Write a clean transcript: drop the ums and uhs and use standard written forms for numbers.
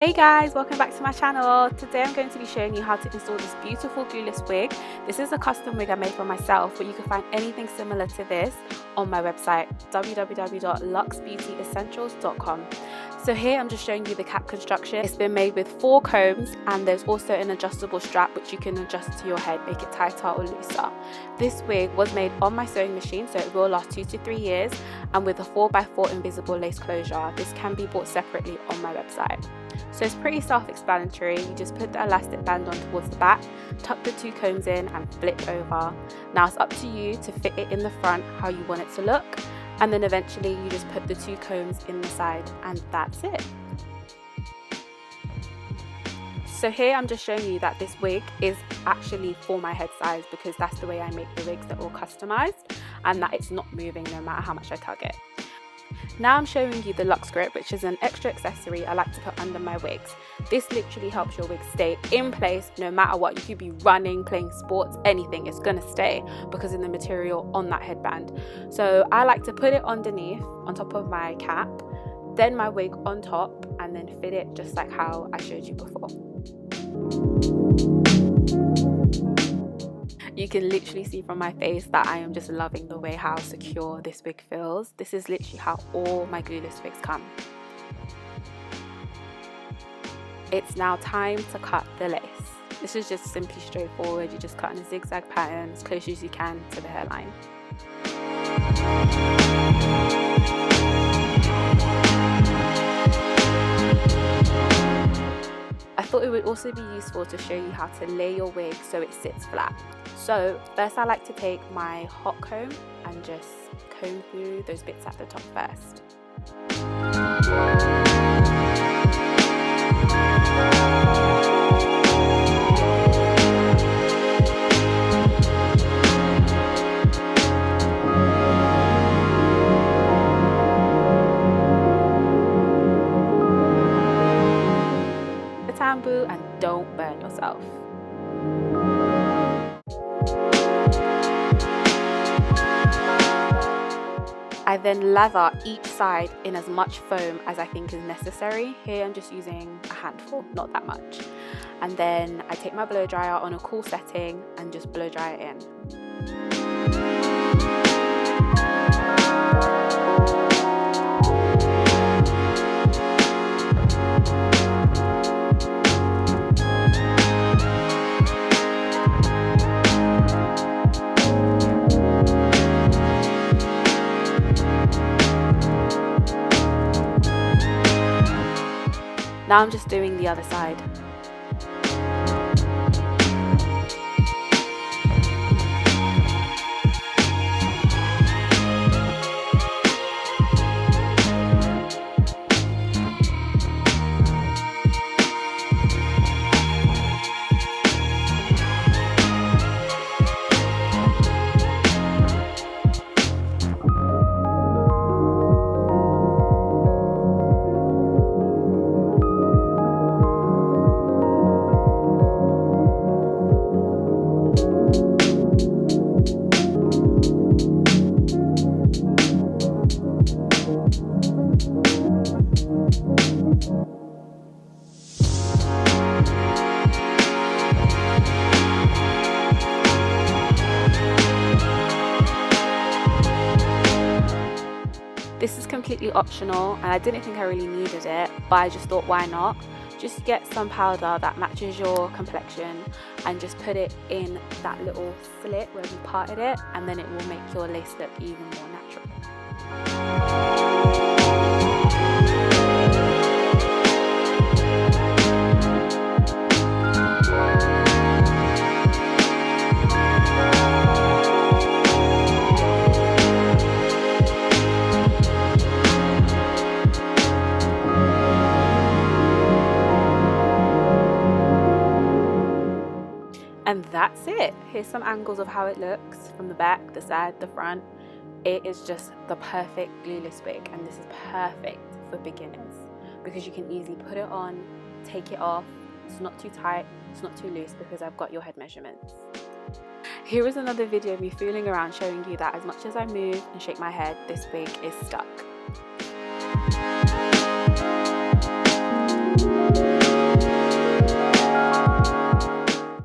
Hey guys, welcome back to my channel. Today I'm going to be showing you how to install this beautiful glueless wig. This is a custom wig I made for myself, but you can find anything similar to this on my website www.luxbeautyessentials.com. So here I'm just showing you the cap construction. It's been made with 4 combs and there's also an adjustable strap which you can adjust to your head, make it tighter or looser. This wig was made on my sewing machine, so it will last 2 to 3 years, and with a 4x4 invisible lace closure. This can be bought separately on my website. So it's pretty self-explanatory. You just put the elastic band on towards the back, tuck the 2 combs in and flip over. Now it's up to you to fit it in the front how you want it to look, and then eventually you just put the 2 combs in the side and that's it. So here I'm just showing you that this wig is actually for my head size because that's the way I make the wigs. They're all customized and that it's not moving no matter how much I tug it. Now I'm showing you the Luxe grip, which is an extra accessory I like to put under my wigs. This literally helps your wig stay in place no matter what. You could be running, playing sports, anything, it's gonna stay because of the material on that headband. So I like to put it underneath, on top of my cap, then my wig on top, and then fit it just like how I showed you before. You can literally see from my face that I am just loving the way how secure this wig feels. This is literally how all my glueless wigs come. It's now time to cut the lace. This is just simply straightforward. You just cut in a zigzag pattern as close as you can to the hairline. I thought it would also be useful to show you how to lay your wig so it sits flat. So first I like to take my hot comb and just comb through those bits at the top first. The tambour and don't burn yourself. I then lather each side in as much foam as I think is necessary. Here I'm just using a handful, not that much. And then I take my blow dryer on a cool setting and just blow dry it in. Now I'm just doing the other side. This is completely optional and I didn't think I really needed it, but I just thought why not? Just get some powder that matches your complexion and just put it in that little slit where we parted it, and then it will make your lace look even more natural. And that's it. Here's some angles of how it looks from the back, the side, the front. It is just the perfect glueless wig, and this is perfect for beginners because you can easily put it on, take it off. It's not too tight, it's not too loose because I've got your head measurements. Here is another video of me fooling around showing you that as much as I move and shake my head, this wig is stuck.